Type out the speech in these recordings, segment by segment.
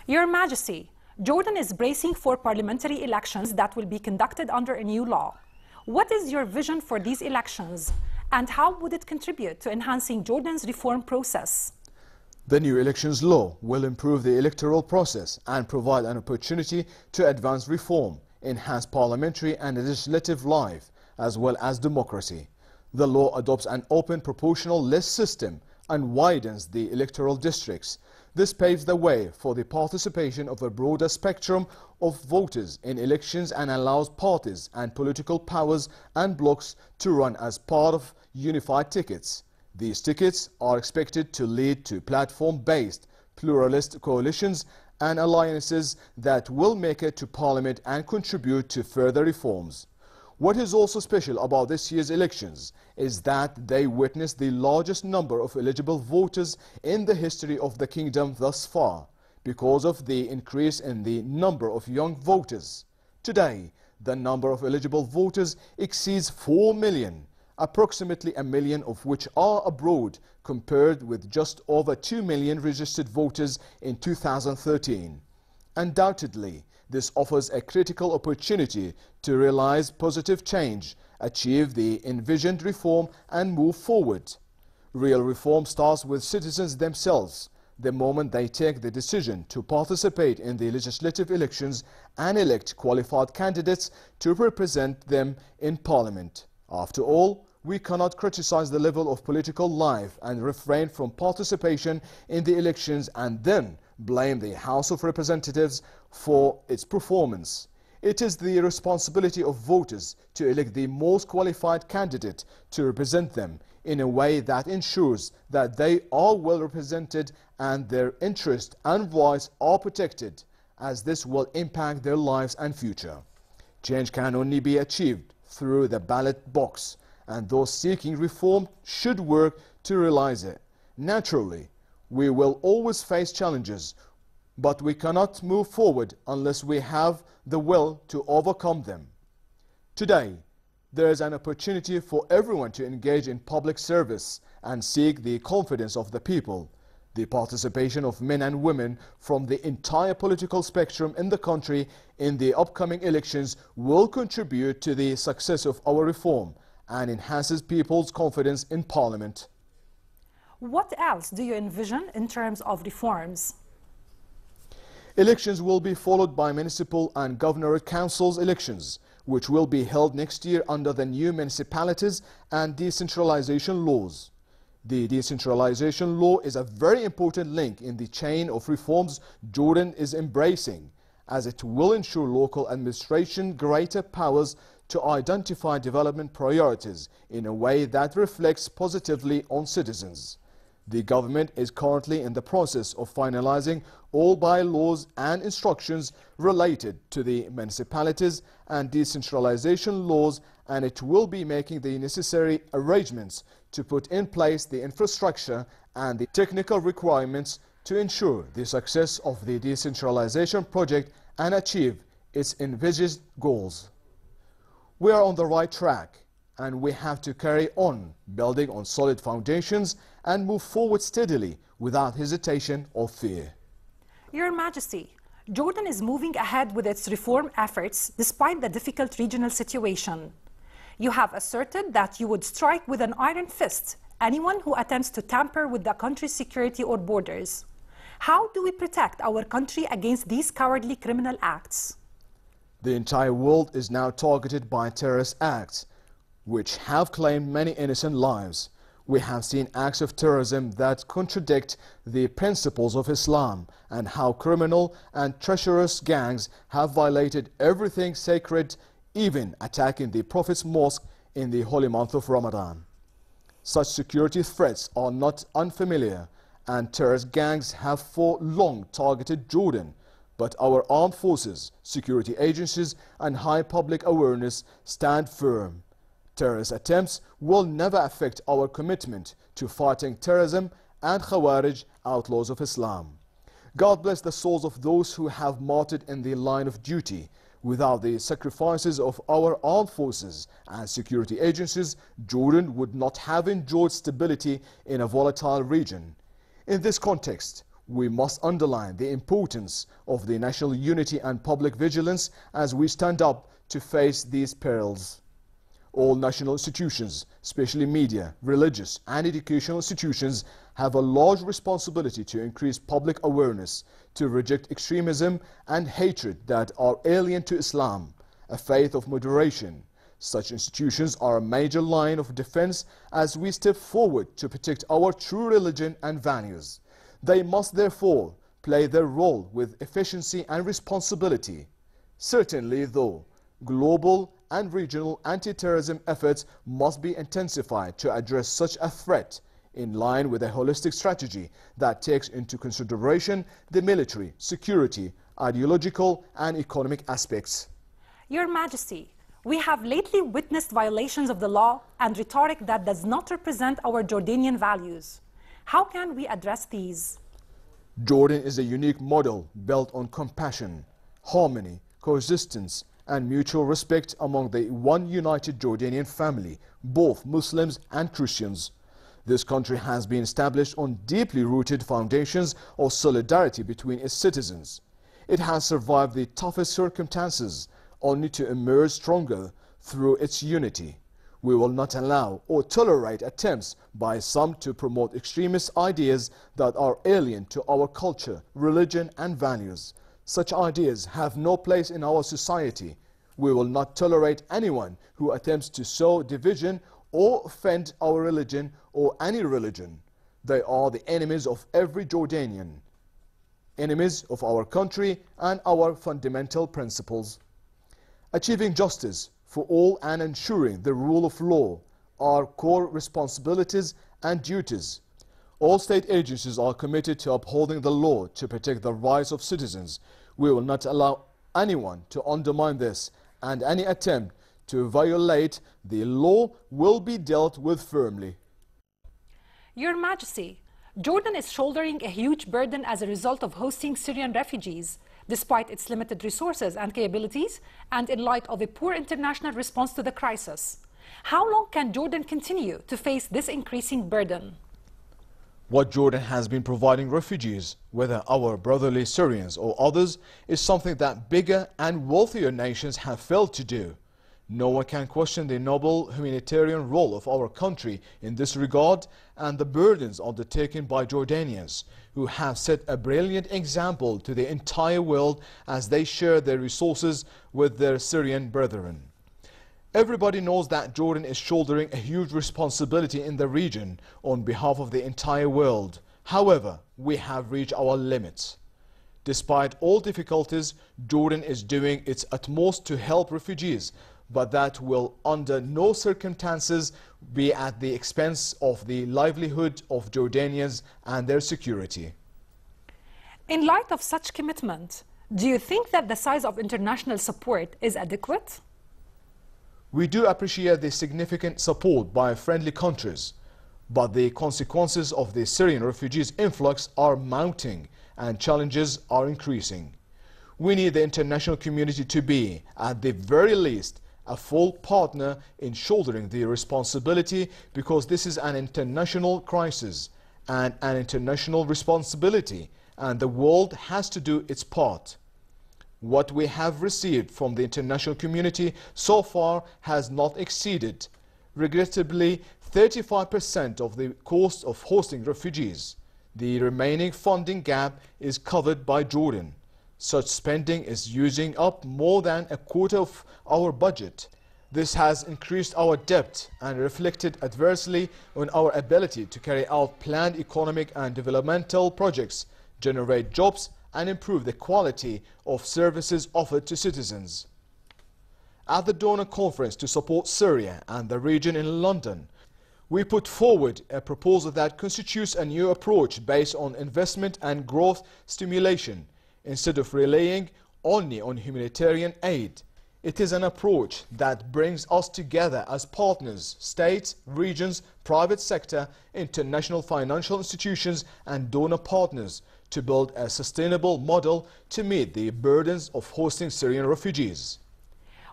Your Majesty, Jordan is bracing for parliamentary elections that will be conducted under a new law. What is your vision for these elections, and how would it contribute to enhancing Jordan's reform process? The new elections law will improve the electoral process and provide an opportunity to advance reform, enhance parliamentary and legislative life, as well as democracy. The law adopts an open proportional list system and widens the electoral districts. This paves the way for the participation of a broader spectrum of voters in elections and allows parties and political powers and blocs to run as part of unified tickets. These tickets are expected to lead to platform-based pluralist coalitions and alliances that will make it to Parliament and contribute to further reforms. What is also special about this year's elections is that they witness the largest number of eligible voters in the history of the kingdom thus far, because of the increase in the number of young voters. Today, the number of eligible voters exceeds 4 million, approximately 1 million of which are abroad, compared with just over 2 million registered voters in 2013. Undoubtedly, this offers a critical opportunity to realize positive change, achieve the envisioned reform, and move forward. Real reform starts with citizens themselves, the moment they take the decision to participate in the legislative elections and elect qualified candidates to represent them in Parliament. After all, we cannot criticize the level of political life and refrain from participation in the elections and then blame the House of Representatives for its performance. It is the responsibility of voters to elect the most qualified candidate to represent them in a way that ensures that they are well represented and their interest and voice are protected, as this will impact their lives and future. Change can only be achieved through the ballot box, and those seeking reform should work to realize it. Naturally, we will always face challenges, but we cannot move forward unless we have the will to overcome them. Today, there is an opportunity for everyone to engage in public service and seek the confidence of the people. The participation of men and women from the entire political spectrum in the country in the upcoming elections will contribute to the success of our reform and enhances people's confidence in Parliament. What else do you envision in terms of reforms? Elections will be followed by municipal and governorate councils elections, which will be held next year under the new municipalities and decentralization laws. The decentralization law is a very important link in the chain of reforms Jordan is embracing, as it will ensure local administration greater powers to identify development priorities in a way that reflects positively on citizens. The government is currently in the process of finalizing all bylaws and instructions related to the municipalities and decentralization laws, and it will be making the necessary arrangements to put in place the infrastructure and the technical requirements to ensure the success of the decentralization project and achieve its envisaged goals. We are on the right track, and we have to carry on building on solid foundations and move forward steadily without hesitation or fear. Your Majesty, Jordan is moving ahead with its reform efforts despite the difficult regional situation. You have asserted that you would strike with an iron fist anyone who attempts to tamper with the country's security or borders. How do we protect our country against these cowardly criminal acts? The entire world is now targeted by terrorist acts, which have claimed many innocent lives. We have seen acts of terrorism that contradict the principles of Islam, and how criminal and treacherous gangs have violated everything sacred, even attacking the Prophet's mosque in the holy month of Ramadan. Such security threats are not unfamiliar, and terrorist gangs have for long targeted Jordan, but our armed forces, security agencies, and high public awareness stand firm. Terrorist attempts will never affect our commitment to fighting terrorism and Khawarij, outlaws of Islam. God bless the souls of those who have martyred in the line of duty. Without the sacrifices of our armed forces and security agencies, Jordan would not have enjoyed stability in a volatile region. In this context, We must underline the importance of the national unity and public vigilance as we stand up to face these perils. All national institutions, especially media, religious and educational institutions, have a large responsibility to increase public awareness, to reject extremism and hatred that are alien to Islam, a faith of moderation. Such institutions are a major line of defense as we step forward to protect our true religion and values. They must therefore play their role with efficiency and responsibility. Certainly, though, global and regional anti-terrorism efforts must be intensified to address such a threat in line with a holistic strategy that takes into consideration the military, security, ideological and economic aspects. Your Majesty, we have lately witnessed violations of the law and rhetoric that does not represent our Jordanian values. How can we address these? Jordan is a unique model built on compassion, harmony, coexistence, and mutual respect among the one united Jordanian family, both Muslims and Christians. This country has been established on deeply rooted foundations of solidarity between its citizens. It has survived the toughest circumstances, only to emerge stronger through its unity. We will not allow or tolerate attempts by some to promote extremist ideas that are alien to our culture, religion and values. Such ideas have no place in our society. We will not tolerate anyone who attempts to sow division or offend our religion or any religion. They are the enemies of every Jordanian, enemies of our country and our fundamental principles. Achieving justice for all and ensuring the rule of law are core responsibilities and duties. All state agencies are committed to upholding the law to protect the rights of citizens. We will not allow anyone to undermine this, and any attempt to violate the law will be dealt with firmly. Your Majesty, Jordan is shouldering a huge burden as a result of hosting Syrian refugees, despite its limited resources and capabilities, and in light of a poor international response to the crisis. How long can Jordan continue to face this increasing burden? What Jordan has been providing refugees, whether our brotherly Syrians or others, is something that bigger and wealthier nations have failed to do. No one can question the noble humanitarian role of our country in this regard and the burdens undertaken by Jordanians, who have set a brilliant example to the entire world as they share their resources with their Syrian brethren. Everybody knows that Jordan is shouldering a huge responsibility in the region on behalf of the entire world. However, we have reached our limits. Despite all difficulties, Jordan is doing its utmost to help refugees, but that will under no circumstances be at the expense of the livelihood of Jordanians and their security. In light of such commitment, do you think that the size of international support is adequate? We do appreciate the significant support by friendly countries, but the consequences of the Syrian refugees' influx are mounting and challenges are increasing. We need the international community to be, at the very least, a full partner in shouldering the responsibility, because this is an international crisis and an international responsibility, and the world has to do its part. What we have received from the international community so far has not exceeded, regrettably, 35% of the cost of hosting refugees. The remaining funding gap is covered by Jordan. Such spending is using up more than a quarter of our budget. This has increased our debt and reflected adversely on our ability to carry out planned economic and developmental projects, generate jobs, and improve the quality of services offered to citizens. At the donor conference to support Syria and the region in London, we put forward a proposal that constitutes a new approach based on investment and growth stimulation, instead of relying only on humanitarian aid. It is an approach that brings us together as partners, states, regions, private sector, international financial institutions and donor partners to build a sustainable model to meet the burdens of hosting Syrian refugees.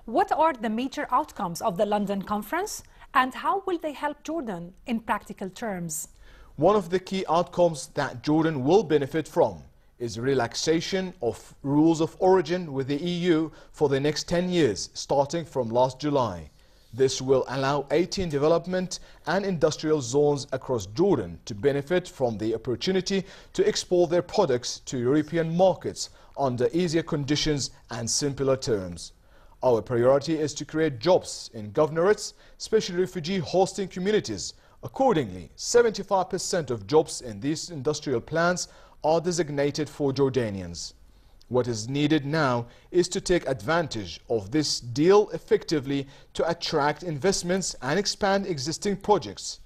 What are the major outcomes of the London conference, and how will they help Jordan in practical terms? One of the key outcomes that Jordan will benefit from is relaxation of rules of origin with the EU for the next 10 years, starting from last July. This will allow 18 development and industrial zones across Jordan to benefit from the opportunity to export their products to European markets under easier conditions and simpler terms. Our priority is to create jobs in governorates, especially refugee hosting communities. Accordingly, 75% of jobs in these industrial plants are designated for Jordanians. What is needed now is to take advantage of this deal effectively to attract investments and expand existing projects.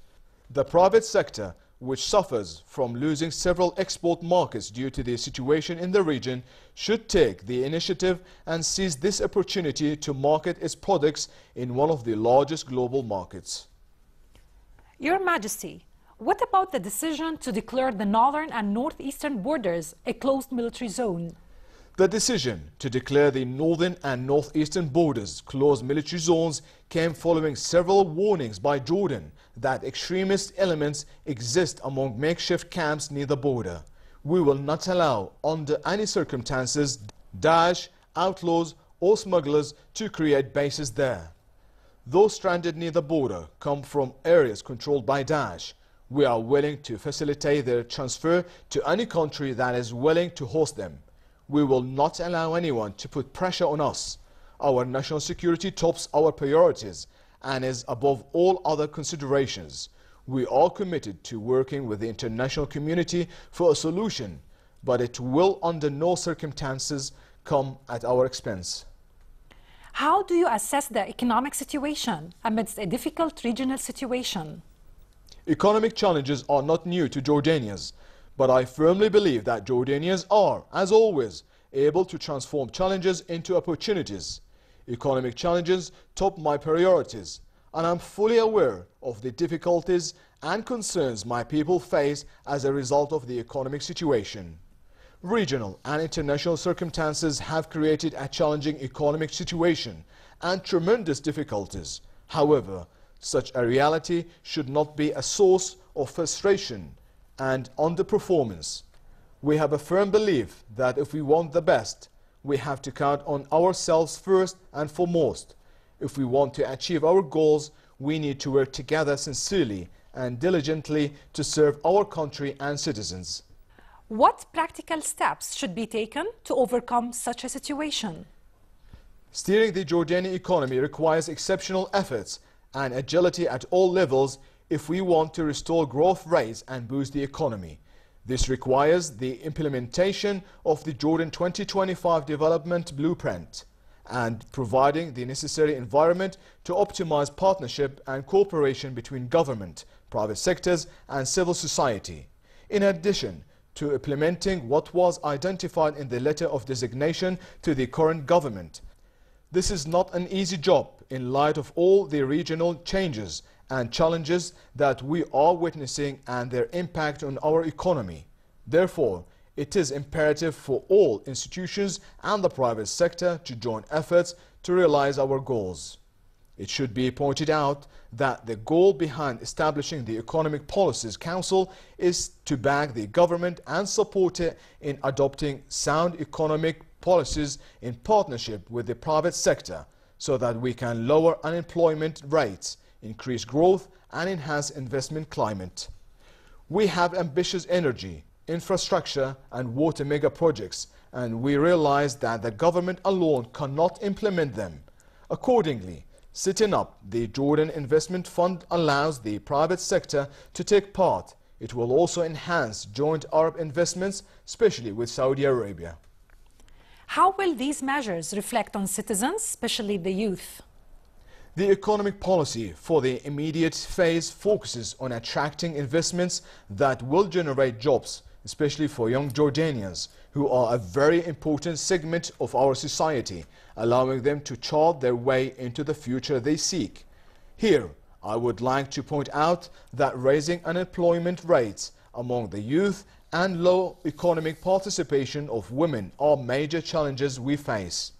The private sector, which suffers from losing several export markets due to the situation in the region, should take the initiative and seize this opportunity to market its products in one of the largest global markets. Your Majesty, what about the decision to declare the northern and northeastern borders a closed military zone? The decision to declare the northern and northeastern borders closed military zones came following several warnings by Jordan that extremist elements exist among makeshift camps near the border. We will not allow, under any circumstances, Daesh, outlaws or smugglers to create bases there. Those stranded near the border come from areas controlled by Daesh. We are willing to facilitate their transfer to any country that is willing to host them. We will not allow anyone to put pressure on us. Our national security tops our priorities and is above all other considerations. We are committed to working with the international community for a solution, but it will under no circumstances come at our expense. How do you assess the economic situation amidst a difficult regional situation? Economic challenges are not new to Jordanians, but I firmly believe that Jordanians are, as always, able to transform challenges into opportunities. Economic challenges top my priorities, and I'm fully aware of the difficulties and concerns my people face as a result of the economic situation. Regional and international circumstances have created a challenging economic situation and tremendous difficulties. However, such a reality should not be a source of frustration and underperformance. We have a firm belief that if we want the best, we have to count on ourselves first and foremost. If we want to achieve our goals, we need to work together sincerely and diligently to serve our country and citizens. What practical steps should be taken to overcome such a situation? Steering the Jordanian economy requires exceptional efforts and agility at all levels if we want to restore growth rates and boost the economy. This requires the implementation of the Jordan 2025 Development Blueprint and providing the necessary environment to optimize partnership and cooperation between government, private sectors and civil society. In addition to implementing what was identified in the letter of designation to the current government. This is not an easy job in light of all the regional changes and challenges that we are witnessing and their impact on our economy. Therefore, it is imperative for all institutions and the private sector to join efforts to realize our goals. It should be pointed out that the goal behind establishing the Economic Policies Council is to back the government and support it in adopting sound economic policies in partnership with the private sector so that we can lower unemployment rates, increase growth and enhance investment climate. We have ambitious energy, infrastructure and water mega projects, and we realize that the government alone cannot implement them. Accordingly, setting up the Jordan Investment Fund allows the private sector to take part. It will also enhance joint Arab investments, especially with Saudi Arabia. How will these measures reflect on citizens, especially the youth? The economic policy for the immediate phase focuses on attracting investments that will generate jobs, especially for young Jordanians, who are a very important segment of our society, allowing them to chart their way into the future they seek. Here, I would like to point out that raising unemployment rates among the youth and low economic participation of women are major challenges we face.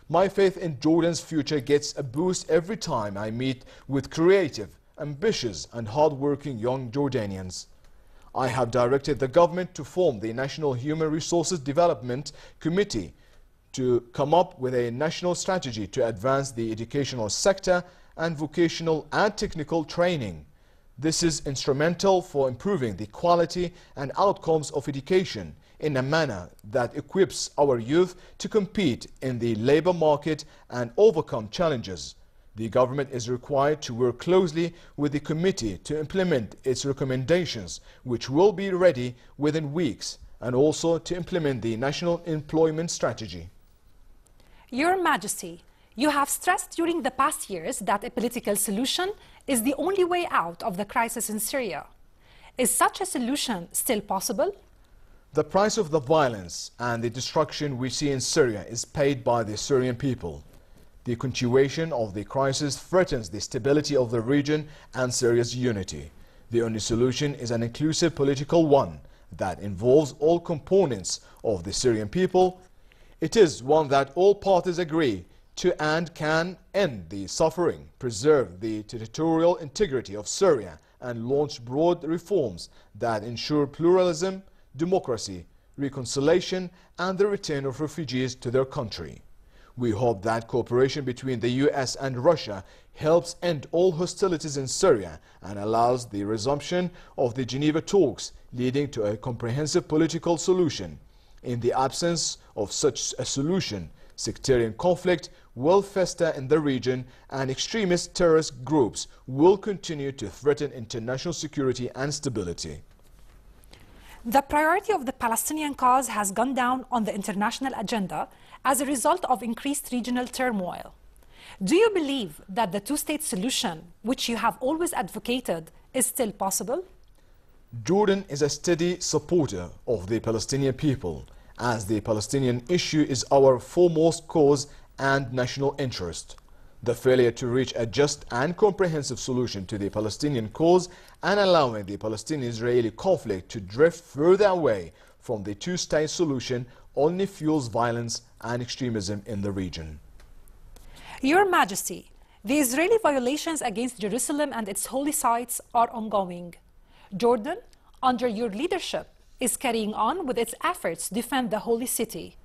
My faith in Jordan's future gets a boost every time I meet with creative, ambitious and hard-working young Jordanians. I have directed the government to form the National Human Resources Development Committee to come up with a national strategy to advance the educational sector and vocational and technical training. This is instrumental for improving the quality and outcomes of education in a manner that equips our youth to compete in the labor market and overcome challenges. The government is required to work closely with the committee to implement its recommendations, which will be ready within weeks, and also to implement the national employment strategy. Your Majesty, you have stressed during the past years that a political solution is the only way out of the crisis in Syria. Is such a solution still possible? The price of the violence and the destruction we see in Syria is paid by the Syrian people. The continuation of the crisis threatens the stability of the region and Syria's unity. The only solution is an inclusive political one that involves all components of the Syrian people. It is one that all parties agree to and can end the suffering, preserve the territorial integrity of Syria, and launch broad reforms that ensure pluralism, democracy, reconciliation, and the return of refugees to their country. We hope that cooperation between the US and Russia helps end all hostilities in Syria and allows the resumption of the Geneva talks, leading to a comprehensive political solution. In the absence of such a solution, sectarian conflict will fester in the region and extremist terrorist groups will continue to threaten international security and stability. The priority of the Palestinian cause has gone down on the international agenda as a result of increased regional turmoil. Do you believe that the two-state solution, which you have always advocated, is still possible? Jordan is a steady supporter of the Palestinian people, as the Palestinian issue is our foremost cause and national interest. The failure to reach a just and comprehensive solution to the Palestinian cause and allowing the Palestinian-Israeli conflict to drift further away from the two-state solution only fuels violence and extremism in the region. Your Majesty, the Israeli violations against Jerusalem and its holy sites are ongoing. Jordan, under your leadership, is carrying on with its efforts to defend the holy city.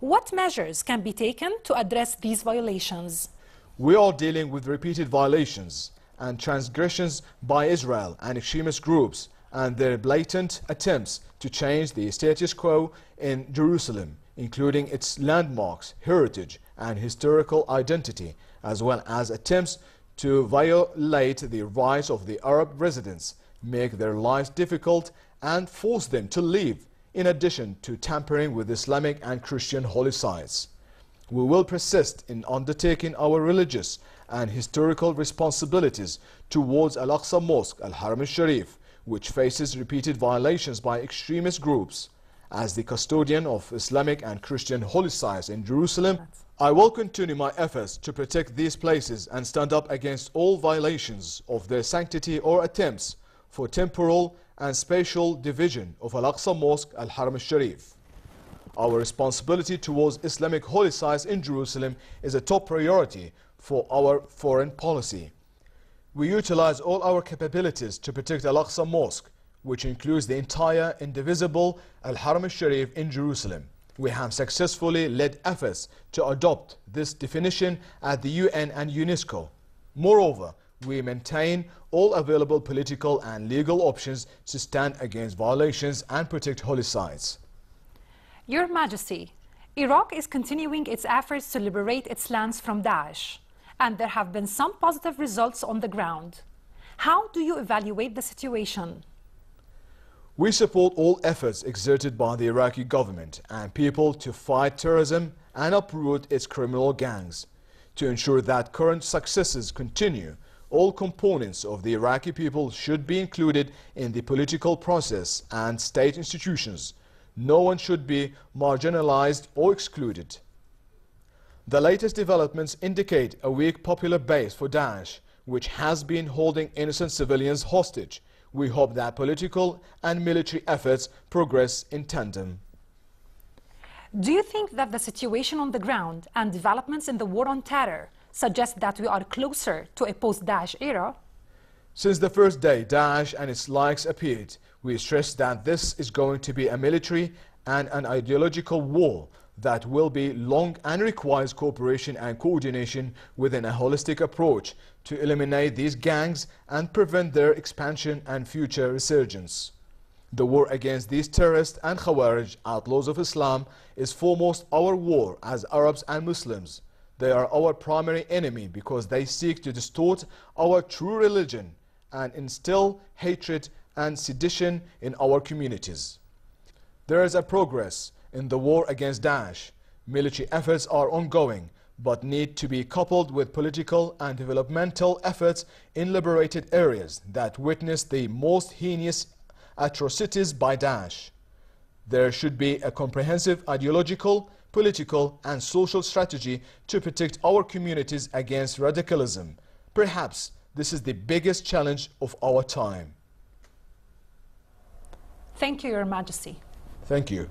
What measures can be taken to address these violations? We are dealing with repeated violations and transgressions by Israel and extremist groups and their blatant attempts to change the status quo in Jerusalem, including its landmarks, heritage, and historical identity, as well as attempts to violate the rights of the Arab residents, make their lives difficult, and force them to leave, in addition to tampering with Islamic and Christian holy sites. We will persist in undertaking our religious and historical responsibilities towards Al-Aqsa Mosque, Al-Haram al-Sharif, which faces repeated violations by extremist groups. As the custodian of Islamic and Christian holy sites in Jerusalem, I will continue my efforts to protect these places and stand up against all violations of their sanctity or attempts for temporal and spatial division of Al-Aqsa Mosque, Al-Haram al-Sharif. Our responsibility towards Islamic holy sites in Jerusalem is a top priority for our foreign policy. We utilize all our capabilities to protect Al-Aqsa Mosque, which includes the entire indivisible Al-Haram al-Sharif in Jerusalem. We have successfully led efforts to adopt this definition at the UN and UNESCO. Moreover, we maintain all available political and legal options to stand against violations and protect holy sites. Your Majesty, Iraq is continuing its efforts to liberate its lands from Daesh, and there have been some positive results on the ground. How do you evaluate the situation? We support all efforts exerted by the Iraqi government and people to fight terrorism and uproot its criminal gangs. To ensure that current successes continue, all components of the Iraqi people should be included in the political process and state institutions. No one should be marginalized or excluded. The latest developments indicate a weak popular base for Daesh, which has been holding innocent civilians hostage. We hope that political and military efforts progress in tandem. Do you think that the situation on the ground and developments in the war on terror suggest that we are closer to a post-Daesh era? Since the first day Daesh and its likes appeared, we stress that this is going to be a military and an ideological war that will be long and requires cooperation and coordination within a holistic approach to eliminate these gangs and prevent their expansion and future resurgence. The war against these terrorists and Khawarij, outlaws of Islam, is foremost our war as Arabs and Muslims. They are our primary enemy because they seek to distort our true religion and instill hatred and sedition in our communities. There is a progress in the war against Daesh. Military efforts are ongoing but need to be coupled with political and developmental efforts in liberated areas that witness the most heinous atrocities by Daesh. There should be a comprehensive ideological, political and social strategy to protect our communities against radicalism. Perhaps this is the biggest challenge of our time. Thank you, Your Majesty. Thank you.